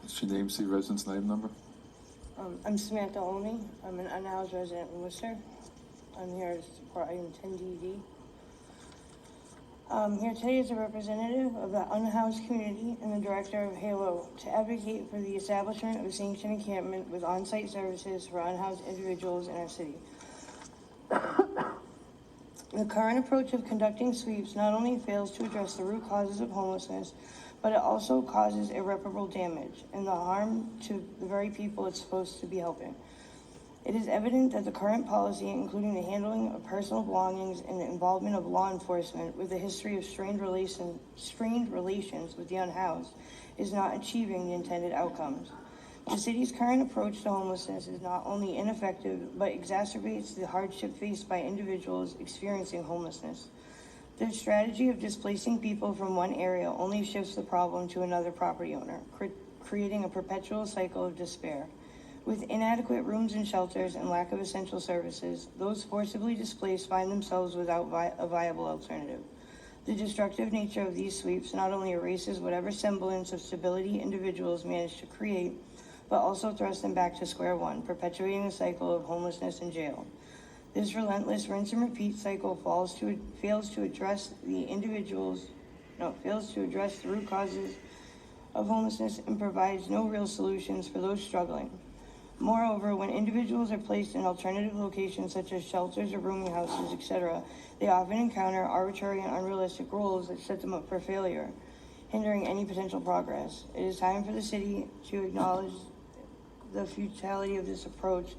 What's your name, city residence, name, number? I'm Samantha Olney. I'm an unhoused resident in Worcester. I'm here to support item 10DD. I'm here today as a representative of the unhoused community and the director of HALO to advocate for the establishment of a sanctioned encampment with on-site services for unhoused individuals in our city. The current approach of conducting sweeps not only fails to address the root causes of homelessness, but it also causes irreparable damage and the harm to the very people it's supposed to be helping. It is evident that the current policy, including the handling of personal belongings and the involvement of law enforcement with a history of strained relations with the unhoused, is not achieving the intended outcomes. The city's current approach to homelessness is not only ineffective, but exacerbates the hardship faced by individuals experiencing homelessness. The strategy of displacing people from one area only shifts the problem to another property owner, creating a perpetual cycle of despair. With inadequate rooms and shelters and lack of essential services, those forcibly displaced find themselves without a viable alternative. The destructive nature of these sweeps not only erases whatever semblance of stability individuals manage to create, but also thrusts them back to square one, perpetuating the cycle of homelessness and jail. This relentless rinse and repeat cycle fails to address the root causes of homelessness and provides no real solutions for those struggling. Moreover, when individuals are placed in alternative locations such as shelters or rooming houses, etc., they often encounter arbitrary and unrealistic rules that set them up for failure, hindering any potential progress. It is time for the city to acknowledge the futility of this approach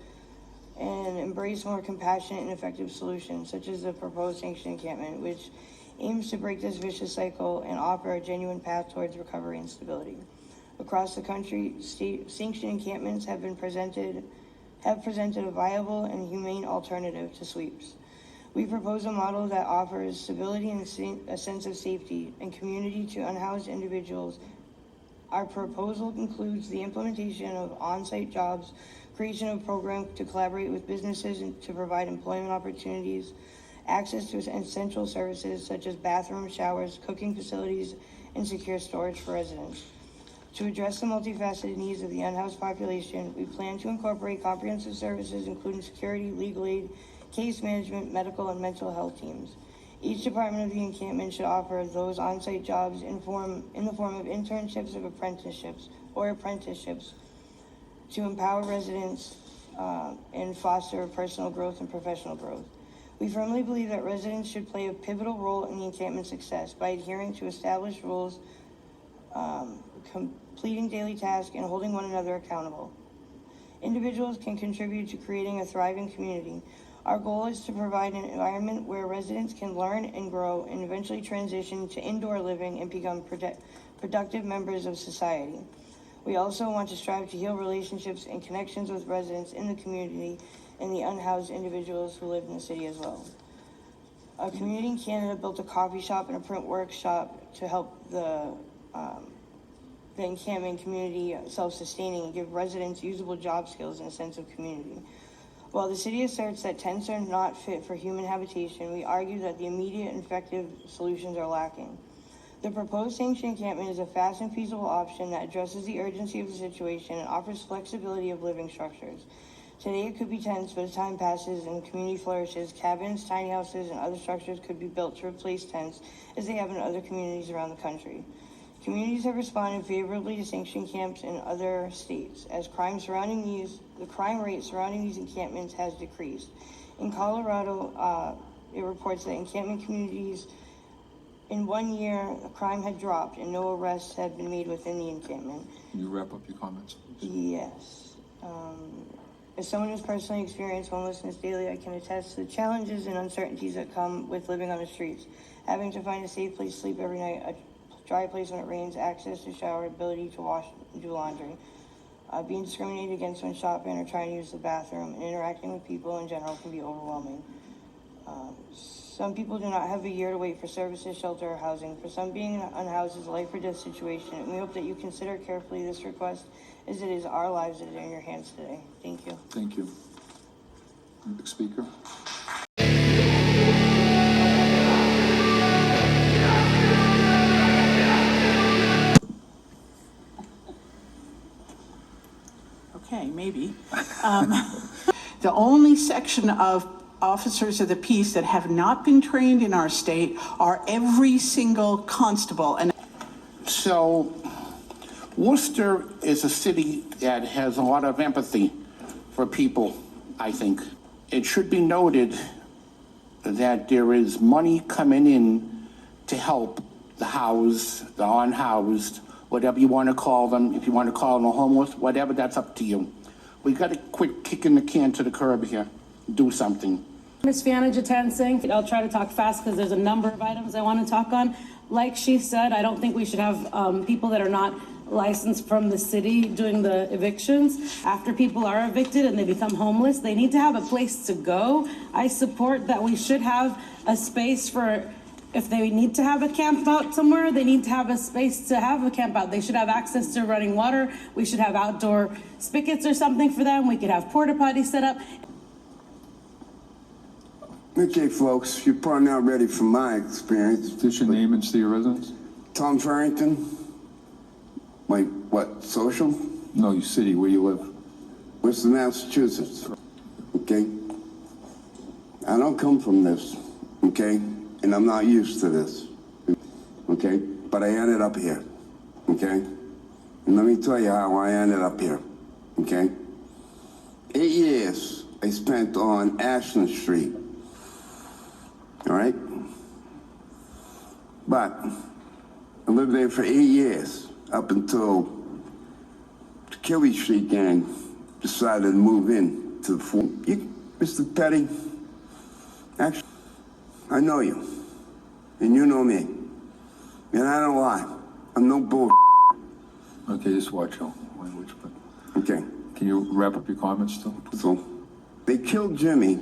and embrace more compassionate and effective solutions, such as the proposed sanctioned encampment, which aims to break this vicious cycle and offer a genuine path towards recovery and stability. Across the country, sanctioned encampments have presented a viable and humane alternative to sweeps. We propose a model that offers stability and a sense of safety and community to unhoused individuals. Our proposal includes the implementation of on-site jobs, creation of programs to collaborate with businesses and to provide employment opportunities, access to essential services such as bathrooms, showers, cooking facilities, and secure storage for residents. To address the multifaceted needs of the unhoused population, we plan to incorporate comprehensive services including security, legal aid, case management, medical, and mental health teams. Each department of the encampment should offer those on-site jobs in the form of internships or apprenticeships to empower residents and foster personal growth and professional growth. We firmly believe that residents should play a pivotal role in the encampment's success by adhering to established rules, completing daily tasks, and holding one another accountable. Individuals can contribute to creating a thriving community. Our goal is to provide an environment where residents can learn and grow and eventually transition to indoor living and become productive members of society. We also want to strive to heal relationships and connections with residents in the community and the unhoused individuals who live in the city as well. A community in Canada built a coffee shop and a print workshop to help the encampment community self-sustaining and give residents usable job skills and a sense of community. While the city asserts that tents are not fit for human habitation, we argue that the immediate and effective solutions are lacking. The proposed sanctioned encampment is a fast and feasible option that addresses the urgency of the situation and offers flexibility of living structures. Today it could be tents, but as time passes and the community flourishes, cabins, tiny houses, and other structures could be built to replace tents as they have in other communities around the country. Communities have responded favorably to sanctioned camps in other states, as the crime rate surrounding these encampments has decreased. In Colorado, it reports that encampment communities in 1 year, crime had dropped and no arrests had been made within the encampment. Can you wrap up your comments, please? Yes. As someone who's personally experienced homelessness daily, I can attest to the challenges and uncertainties that come with living on the streets. Having to find a safe place to sleep every night, a dry place when it rains, access to shower, ability to wash and do laundry. Being discriminated against when shopping or trying to use the bathroom, and interacting with people in general can be overwhelming. Some people do not have a year to wait for services, shelter, or housing. For some, being unhoused is a life or death situation, and we hope that you consider carefully this request, as it is our lives that are in your hands today. Thank you. Thank you. Next speaker. Okay, maybe. The only section of officers of the peace that have not been trained in our state are every single constable. And So, Worcester is a city that has a lot of empathy for people, I think. It should be noted that there is money coming in to help the housed, the unhoused, whatever you want to call them. If you want to call them homeless, whatever, that's up to you. We got to quit kicking the can to the curb here. Do something. Ms. Fiona Jatan Singh. I'll try to talk fast because there's a number of items I want to talk on. Like she said, I don't think we should have people that are not licensed from the city doing the evictions. After people are evicted and they become homeless, they need to have a place to go. I support that we should have a space for, if they need to have a camp out somewhere, they need to have a space to have a camp out. They should have access to running water. We should have outdoor spigots or something for them. We could have porta potties set up. Okay, folks, you're probably not ready for my experience. Is this your name and city of residence? Tom Farrington. Like, what, social? No, your city, where you live. Worcester, Massachusetts. Okay? I don't come from this, okay? And I'm not used to this, okay? But I ended up here, okay? And let me tell you how I ended up here, okay? 8 years I spent on Ashland Street. All right? But I lived there for 8 years, up until the Kelly Street gang decided to move in to the fort. You, Mr. Petty, actually, I know you, and you know me, and I don't lie. I'm no bull. Okay, just watch your language, but Okay, can you wrap up your comments still? so they killed Jimmy.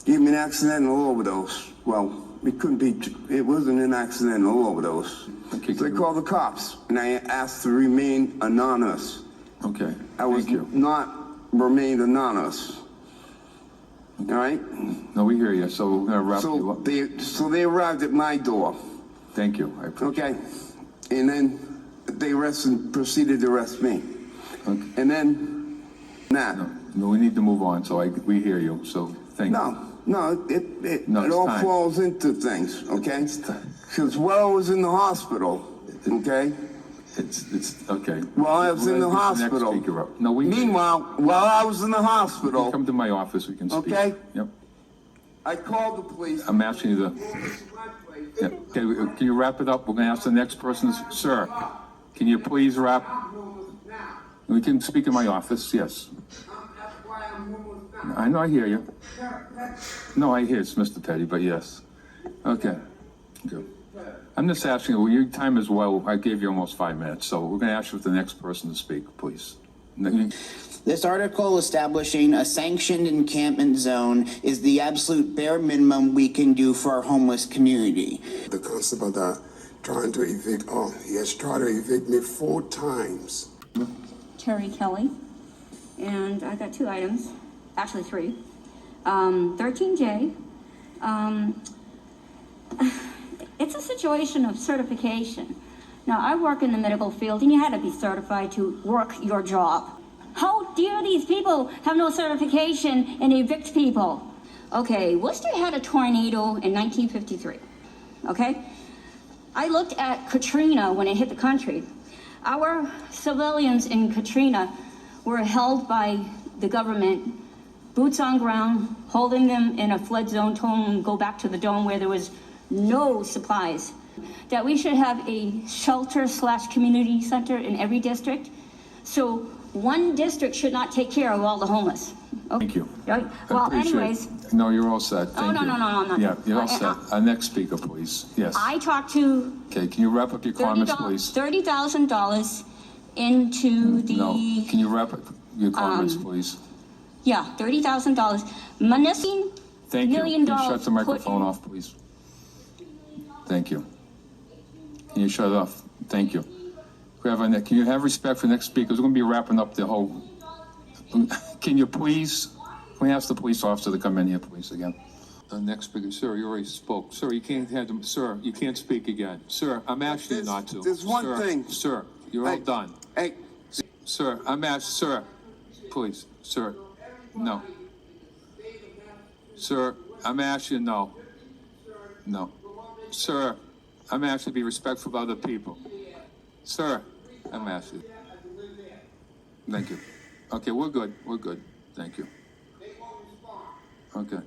Gave me an accidental overdose. Well, it wasn't an accidental overdose. Okay, So they called the cops, and I asked to remain anonymous. Okay, I was thank you. not remained anonymous. All right? No, we hear you, so we're gonna wrap you So up. they arrived at my door, Thank you, I appreciate okay? And then they proceeded to arrest me. it. Okay. And then, No, we need to move on, so we hear you, so thank you. No, it it's all time. falls into things, okay? It's time. Because while I was in the hospital, okay? It's, okay. While I was in the We're gonna get next hospital. speaker up. No, we. Meanwhile, while I was in the You hospital, come to my office, we can speak. Okay. Yep, I called the police. I'm asking you to, yeah, okay, can you wrap it up? We're gonna ask the next person, sir, can you please wrap? We can speak in my office, yes. I know, I hear you. No, I hear it's Mr. Petty, but yes. Okay, good. I'm just asking you, well, your time is well, I gave you almost 5 minutes, so we're gonna ask you for the next person to speak, please. This article establishing a sanctioned encampment zone is the absolute bare minimum we can do for our homeless community. The constable that trying to evict, he has tried to evict me 4 times. Terry Kelly, and I got 2 items, actually 3. 13J, it's a situation of certification. Now, I work in the medical field, and you had to be certified to work your job. How dare these people have no certification and evict people? Okay, Worcester had a tornado in 1953, okay? I looked at Katrina when it hit the country. Our civilians in Katrina were held by the government, boots on ground, holding them in a flood zone, told them to go back to the dome where there was no supplies. That we should have a shelter/community center in every district. So one district should not take care of all the homeless. Okay. Thank you. Right? I Well, appreciate it. anyways. No, you're all set, thank no, you. no, I'm not. Yeah, you're all I- set. Our next speaker, please, yes. I talked to Okay, can you wrap up your comments, please? $30,000 into the. No, can you wrap up your comments, please? Yeah, $30,000. Municipal Thank you. $1 million. Can you shut the microphone put in. off, please? Thank you. Can you shut it off? Thank you. Can you have respect for the next speakers? We're going to be wrapping up the whole. Can you please, can we ask the police officer to come in here, please, again? The next speaker, sir, you already spoke. Sir, you can't have them, sir, you can't speak again. Sir, I'm asking you not to. There's one Sir, thing. Sir, you're all Hey, done. Hey, Sir, Please, sir, no. Sir, I'm asking no. No. Sir, I'm asking to be respectful of other people. Sir, I'm asking. Thank you. Okay, we're good. We're good. Thank you. Okay.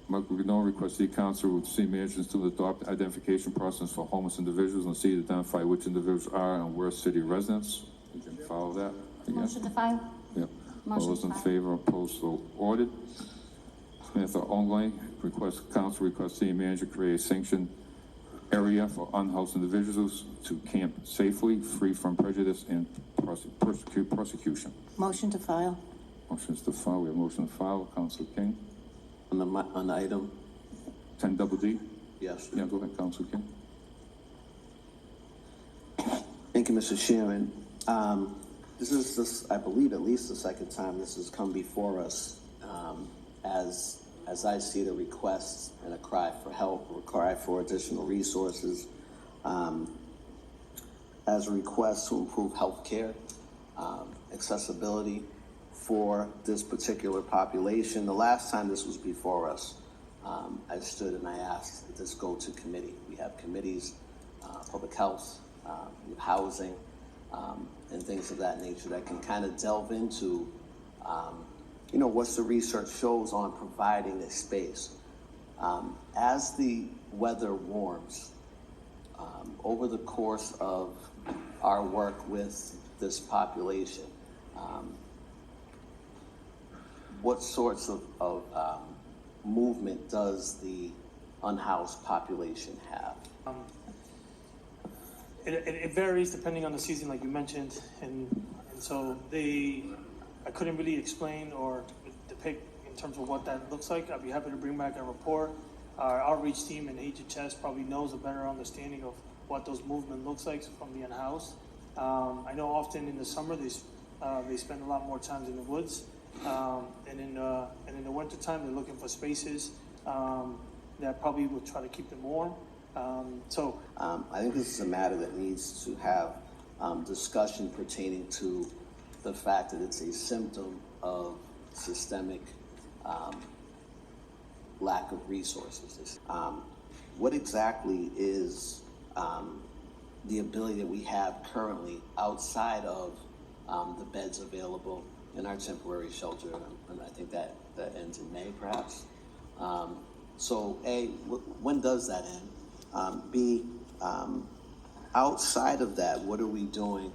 Mark, we no request the council with city managers to adopt identification process for homeless individuals and see to identify which individuals are and where city residents. We can follow that, I guess. Motion to file. Yep. All Motion those in filed. favor, opposed, so ordered. Samantha only, council request city manager create a sanctioned area for unhoused individuals to camp safely, free from prejudice and prosecution. Motion to file. Motion is to file. We have motion to file. Council King. On the item, 10 double D. yes. Yeah, go ahead, Council King. Thank you, Mr. Chairman. This is, I believe, at least the second time this has come before us. As I see the requests and a cry for help, or a cry for additional resources, as a request to improve healthcare, accessibility for this particular population. The last time this was before us, I stood and I asked that this go to committee. We have committees, public health, housing, and things of that nature that can kind of delve into, what's the research shows on providing a space. As the weather warms, over the course of our work with this population, what sorts of movement does the unhoused population have? It varies depending on the season, like you mentioned, and so I couldn't really explain or depict in terms of what that looks like. I'd be happy to bring back a report. Our outreach team in HHS probably knows a better understanding of what those movement looks like from the unhoused. I know often in the summer they spend a lot more times in the woods, and in the wintertime they're looking for spaces that probably would try to keep them warm. I think this is a matter that needs to have discussion pertaining to the fact that it's a symptom of systemic lack of resources. What exactly is the ability that we have currently outside of the beds available in our temporary shelter? And I think that ends in May, perhaps. So A, when does that end? B, outside of that, what are we doing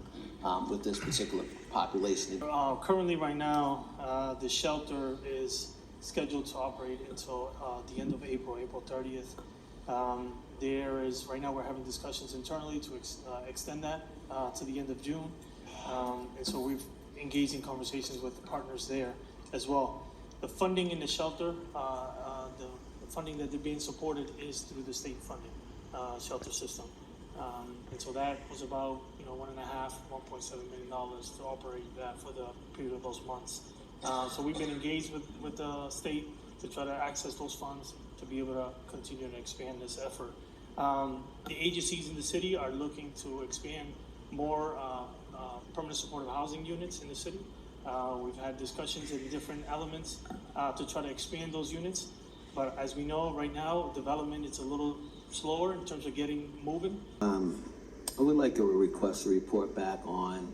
with this particular population? Currently, right now, the shelter is scheduled to operate until the end of April 30th. Right now we're having discussions internally to extend that to the end of June. And so we've engaged in conversations with the partners there as well. The funding in the shelter, the funding that they're being supported is through the state funding shelter system. And so that was about, $1.7 million to operate that for the period of those months. So we've been engaged with the state to try to access those funds to be able to continue to expand this effort. The agencies in the city are looking to expand more permanent supportive housing units in the city. We've had discussions in different elements to try to expand those units. But as we know, right now, development is a little slower in terms of getting moving. I would like to request a report back on,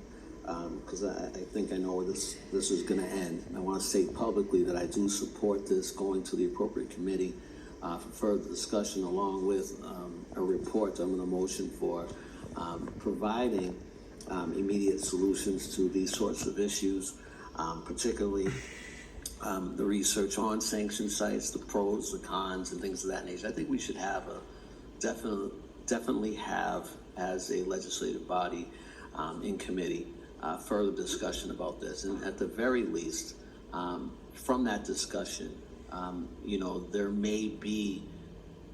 because I think I know where this is going to end. And I want to state publicly that I do support this going to the appropriate committee for further discussion, along with a report I'm going to motion for providing immediate solutions to these sorts of issues, particularly the research on sanctioned sites, the pros, the cons, and things of that nature. I think we should have definitely have, as a legislative body in committee, further discussion about this. And at the very least, from that discussion, there may be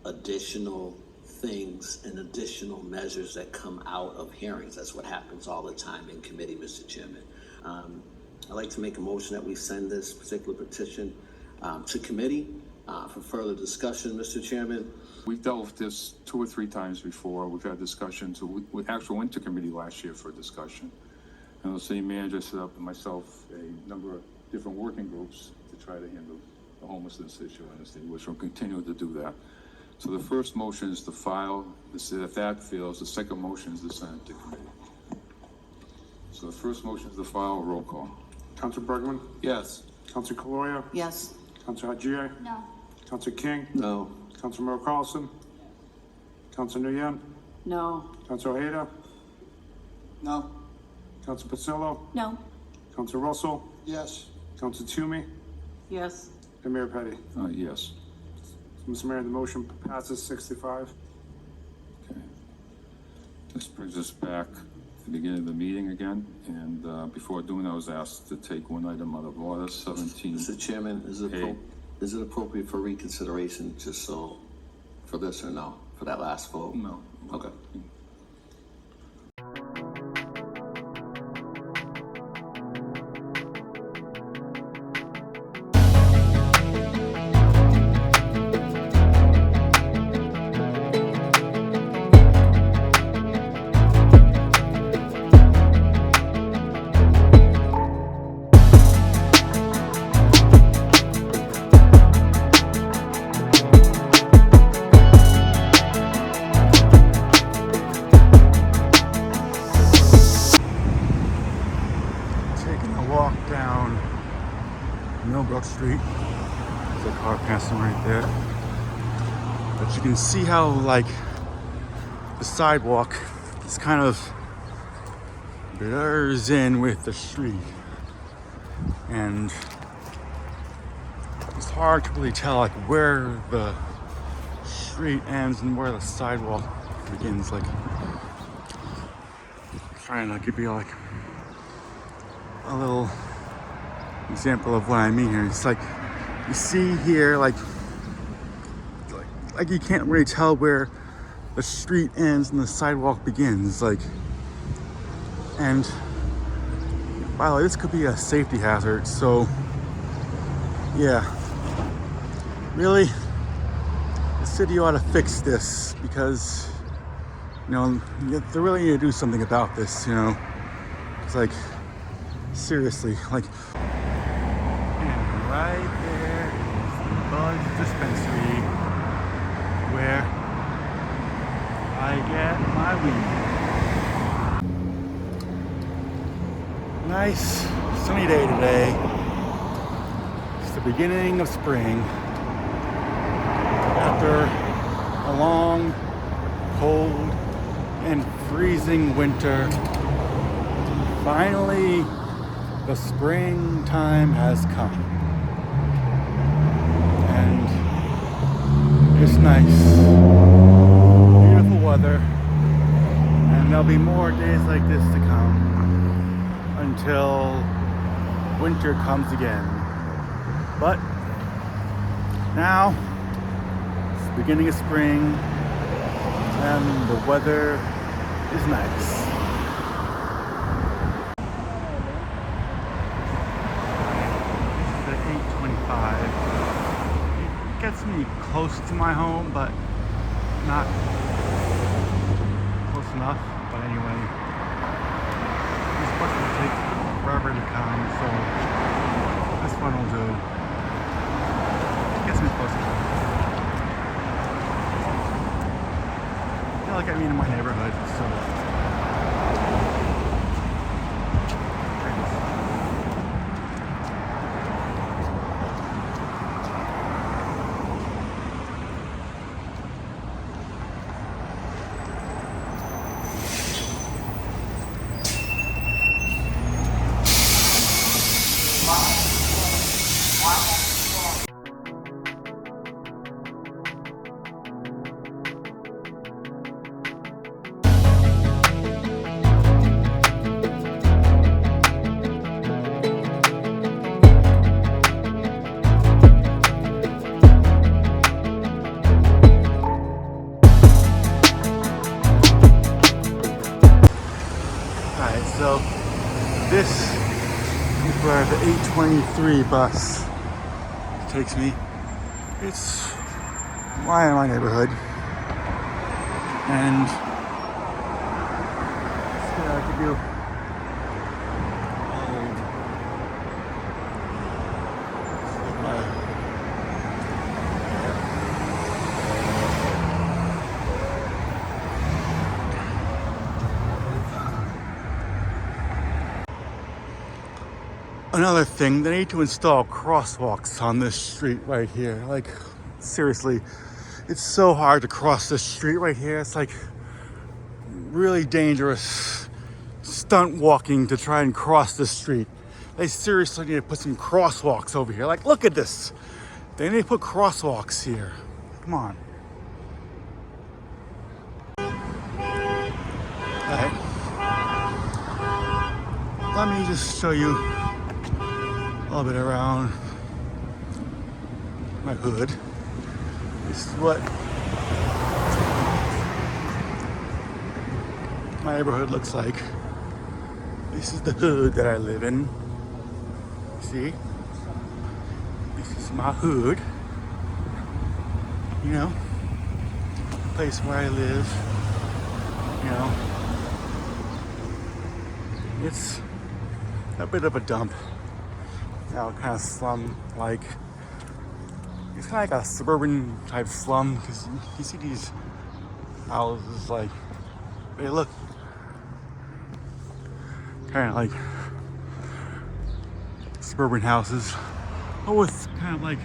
additional things and additional measures that come out of hearings. That's what happens all the time in committee, Mr. Chairman. I'd like to make a motion that we send this particular petition to committee for further discussion, Mr. Chairman. We've dealt with this 2 or 3 times before. We've had discussions. We actually went to committee last year for a discussion. And the city manager set up, and myself, a number of different working groups to try to handle the homelessness issue in the city, which will continue to do that. So the first motion is to file, if that fails, the second motion is to send it to committee. So the first motion is to file, roll call. Council Bergman? Yes. Council Caloya? Yes. Council Hajier? No. Council King? No. Council Merrill Carlson? Council Nguyen? No. Council Ojeda? No. Council Pasillo? No. Council Russell? Yes. Council Toomey? Yes. And Mayor Petty. Yes. Mr. Mayor, the motion passes 65. Okay. This brings us back to the beginning of the meeting again, and before doing that, I was asked to take one item out of order, 17. Mr. Chairman, is it appropriate for reconsideration, just so, for this or no, for that last vote? No. Okay. Taking a walk down Millbrook Street. There's a car passing right there. But you can see how, like, the sidewalk is kind of blurs in with the street. And it's hard to really tell, like, where the street ends and where the sidewalk begins. Like, trying to give you, like, a little example of what I mean here. It's like you see here, like you can't really tell where the street ends and the sidewalk begins. Like, and by the way, this could be a safety hazard. So, yeah, really, the city ought to fix this because, you know, they really need to do something about this. You know, it's like. Seriously, like, and right there is the Buzz Dispensary where I get my weed. Nice sunny day today. It's the beginning of spring. After a long, cold, and freezing winter, finally, the springtime has come, and it's nice, beautiful weather, and there'll be more days like this to come until winter comes again. But now it's the beginning of spring, and the weather is nice. It gets me close to my home, but not close enough. But anyway, these buses will take forever to come, so this one will do. It gets me close to home. I feel like I'm in my neighborhood, so. So this is where the 823 bus takes me. It's right in my neighborhood. And it's gonna give you Another thing, they need to install crosswalks on this street right here. Like, seriously, it's so hard to cross this street right here. It's like really dangerous stunt walking to try and cross the street. They seriously need to put some crosswalks over here. Like, look at this. They need to put crosswalks here. Come on. Alright. Let me just show you a little bit around my hood. This is what my neighborhood looks like. This is the hood that I live in. See? This is my hood. You know, place where I live. You know, it's a bit of a dump. You know, kind of slum-like. It's kind of like a suburban type slum because you see these houses like they look kind of like suburban houses, but with kind of like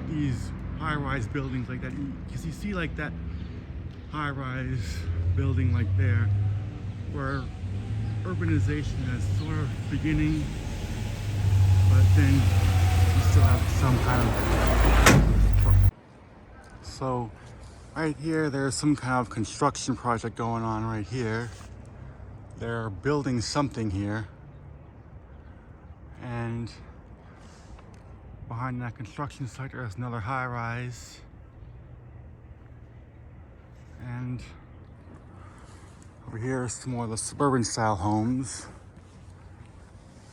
these high-rise buildings like that. Because you see like that high-rise building like there, where urbanization is sort of beginning, but then you still have some kind of. So right here, there's some kind of construction project going on right here. They're building something here. And behind that construction site, there's another high rise. And over here is some more of the suburban style homes.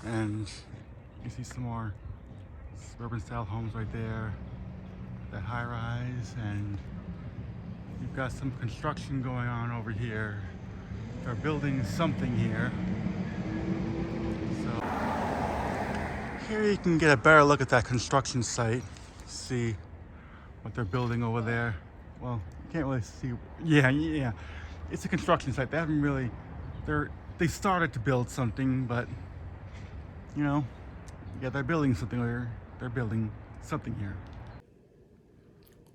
And you see some more suburban style homes right there. That high rise, and you've got some construction going on over here. They're building something here. So here you can get a better look at that construction site. See what they're building over there. Well, you can't really see. Yeah. It's a construction site. They haven't really. They started to build something, but you know, yeah, they're building something here. They're building something here.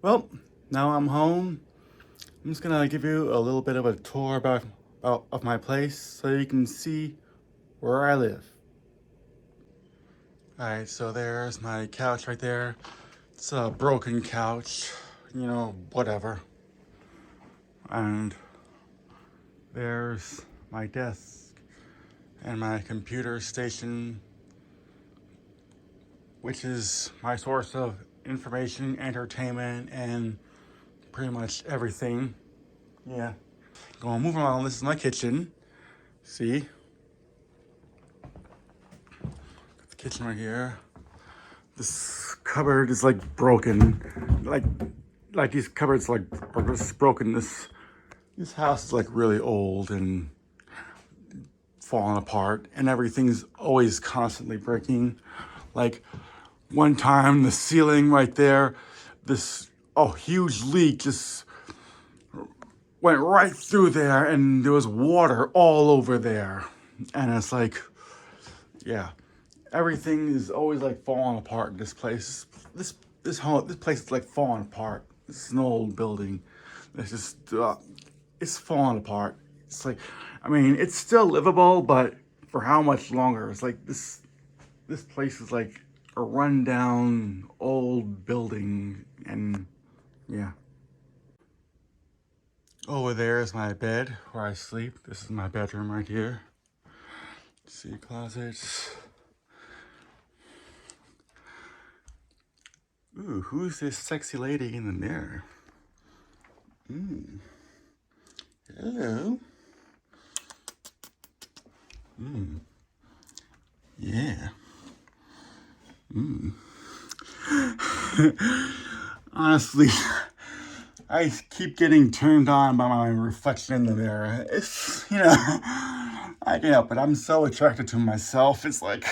Well, now I'm home. I'm just gonna give you a little bit of a tour of my place so you can see where I live. Alright, so there's my couch right there. It's a broken couch, you know, whatever. And there's my desk and my computer station, which is my source of information, entertainment, and pretty much everything. Yeah. Going moving on, this is my kitchen. See? Got the kitchen right here. This cupboard is like broken. Like these cupboards like are just broken. This house is like really old and falling apart, and everything's always constantly breaking. Like one time, the ceiling right there, this huge leak just went right through there, and there was water all over there. And it's like, yeah, everything is always like falling apart in this place. This place is like falling apart. This is an old building. It's just, it's falling apart. It's like, I mean, it's still livable, but for how much longer? It's like this place is like a rundown old building, and yeah. Over there is my bed where I sleep. This is my bedroom right here. See, closets. Ooh, who's this sexy lady in the mirror? Hello. Yeah. Honestly, I keep getting turned on by my reflection in the mirror. It's, you know, I can't help it. I'm so attracted to myself. It's like,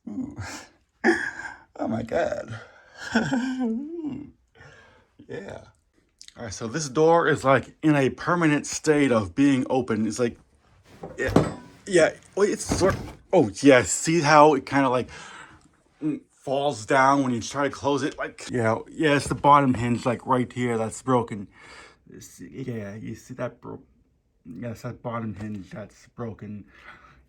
ooh. Oh my God. Yeah. All right, so this door is like in a permanent state of being open. It's like, yeah, well, it's sort Oh, yeah, see how it kind of like falls down when you try to close it? Like, yeah, it's the bottom hinge, like right here, that's broken. Yeah, you see that broke? Yes, that bottom hinge that's broken,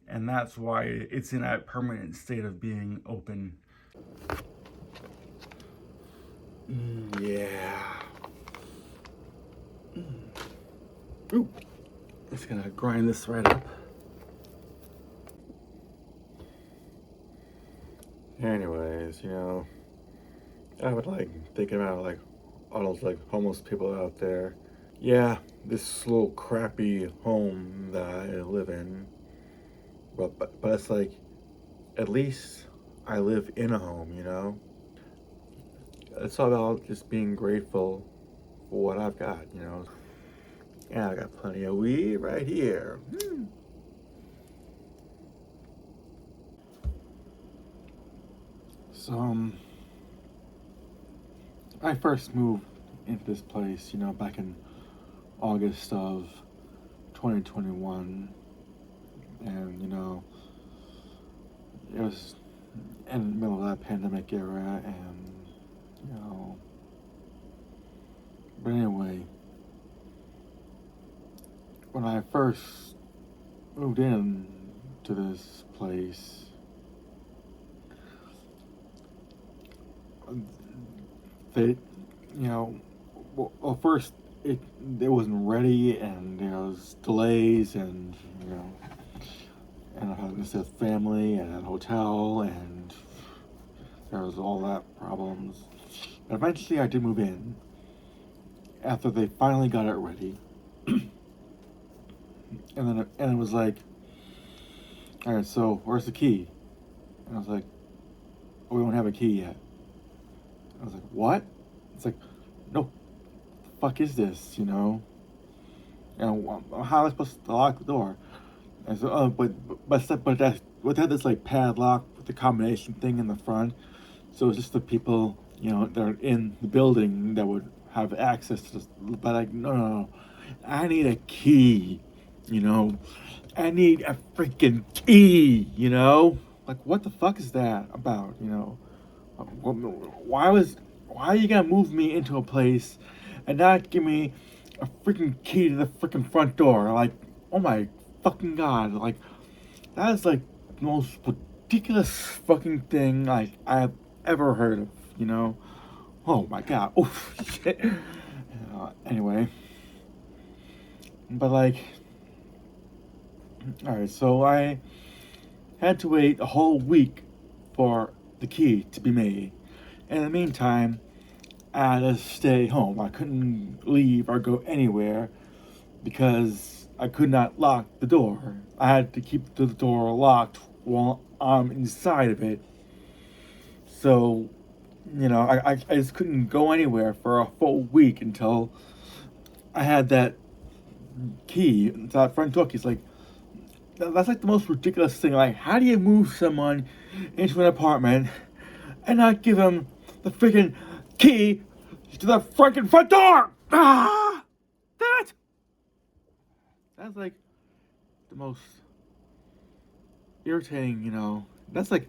and that's why it's in a permanent state of being open. Yeah. Ooh, just gonna grind this right up. Anyways, I would like thinking about like all those like homeless people out there. Yeah, this little crappy home that I live in, but it's like at least I live in a home. It's all about just being grateful for what I've got. Yeah, I got plenty of weed right here. So, I first moved into this place, back in August of 2021. And, it was in the middle of that pandemic era. And, but anyway, when I first moved in to this place, they, well, first it wasn't ready, and there was delays, and and I had this family and a hotel, and there was all that problems. But eventually, I did move in after they finally got it ready, and it was like, all right, so where's the key? And I was like, oh, we don't have a key yet. I was like, what? It's like, no, the fuck is this, And how am I supposed to lock the door? And so, but they had this like padlock with the combination thing in the front. So it's just the people, that are in the building that would have access to this. But like, no. I need a key, I need a freaking key, Like, what the fuck is that about, Why are you gonna move me into a place and not give me a freaking key to the freaking front door? Like, oh my fucking god, like, that is like the most ridiculous fucking thing like I've ever heard of. Oh my god. Oh shit. Anyway, but like, all right, so I had to wait a whole week for the key to be made. In the meantime, I had to stay home. I couldn't leave or go anywhere because I could not lock the door. I had to keep the door locked while I'm inside of it. So, I just couldn't go anywhere for a full week until I had that key. That front door key. It's like, that's like the most ridiculous thing. Like, how do you move someone into an apartment and not give them the freaking key to the freaking front door? Ah! Damn it! That's like the most irritating, That's like,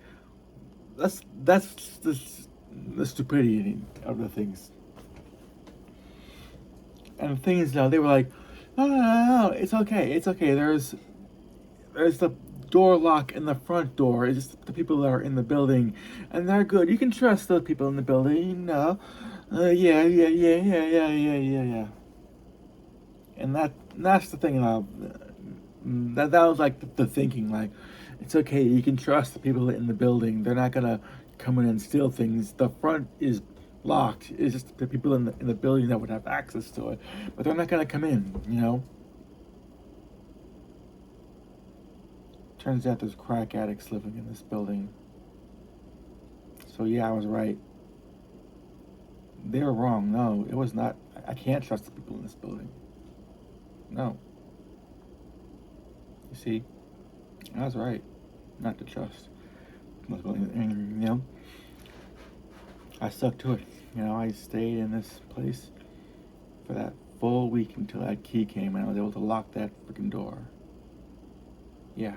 that's the stupidity of the things. And the thing is, they were like, no, it's okay. There's the door lock in the front door. It's just the people that are in the building, and they're good. You can trust the people in the building, yeah. And that's the thing. That was like the thinking. Like, it's okay. You can trust the people in the building. They're not gonna come in and steal things. The front is locked. It's just the people in the building that would have access to it, but they're not gonna come in. Turns out there's crack addicts living in this building. So yeah, I was right. They were wrong. No, it was not. I can't trust the people in this building. No. You see, I was right not to trust. And, I stuck to it. I stayed in this place for that full week until that key came and I was able to lock that freaking door. Yeah.